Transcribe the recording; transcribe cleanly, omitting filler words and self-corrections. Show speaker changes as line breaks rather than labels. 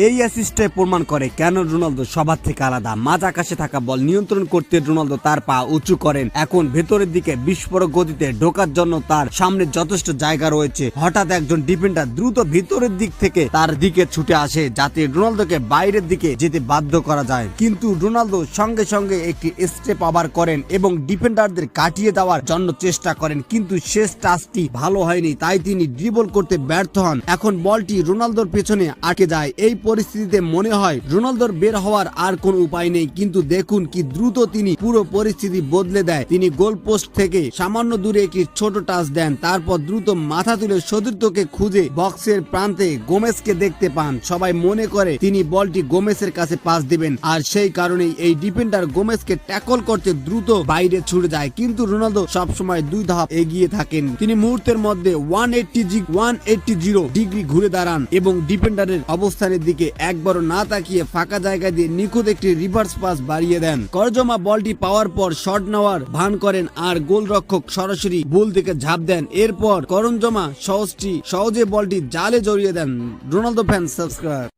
এই অ্যাসিস্টে প্রমাণ করে কেন রোনালদো সবার থেকে আলাদা। মাঝ আকাশে থাকা বল নিয়ন্ত্রণ করতে রোনালদো তার পা উঁচু করেন। এখন ভেতরের দিকে বিস্ফোরক গতিতে ঢোকার জন্য তার সামনে যথেষ্ট জায়গা রয়েছে। হঠাৎ একজন ডিফেন্ডার দ্রুত ভিতরের দিক থেকে তার দিকে ছুটে আসে যাতে রোনালদোকে বাইরের দিকে যেতে বাধ্য করা যায়, কিন্তু রোনালদো সঙ্গে সঙ্গে একটি স্টেপ আবার করেন এবং ডিফেন্ডারদের কাটিয়ে দেওয়ার জন্য চেষ্টা করেন, কিন্তু শেষ টাচটি ভালো হয়নি, তাই তিনি ড্রিবল করতে ব্যর্থ হন। এখন বলটি রোনালদোর পেছনে আটকে যায়। এই পরিস্থিতিতে মনে হয় রোনালদোর বের হওয়ার আর কোন উপায় নেই, কিন্তু দেখুন কি দ্রুত তিনি পুরো পরিস্থিতি বদলে দেয়। তিনি গোল পোস্ট থেকে সামান্য দূরে একটি ছোট টাচ দেন, তারপর দ্রুত মাথা তুলে সতীর্থকে খুঁজে বক্সের প্রান্তে গোমেজকে দেখতে পান। সবাই মনে করে তিনি বলটি গোমেজের কাছে পাস দিবেন, আর সেই কারণেই এই ডিফেন্ডার গোমেজকে ট্যাকল করতে দ্রুত বাইরে ছুটে যায়, কিন্তু রোনালদো সবসময় 2 ধাপ এগিয়ে থাকেন। তিনি মুহূর্তের মধ্যে 180 ডিগ্রি ঘুরে দাঁড়ান এবং ডিফেন্ডারের অবস্থানের দিকে একবারও না তাকিয়ে ফাঁকা জায়গা দিয়ে নিখুঁত একটি রিভার্স পাস বাড়িয়ে দেন। করজমা বলটি পাওয়ার পর শট নেওয়ার ভান করেন আর গোলরক্ষক সরাসরি গোল থেকে ঝাঁপ দেন। এরপর করজমা সহজে বলটি জালে জড়িয়ে দেন। Ronaldo fan subscribe.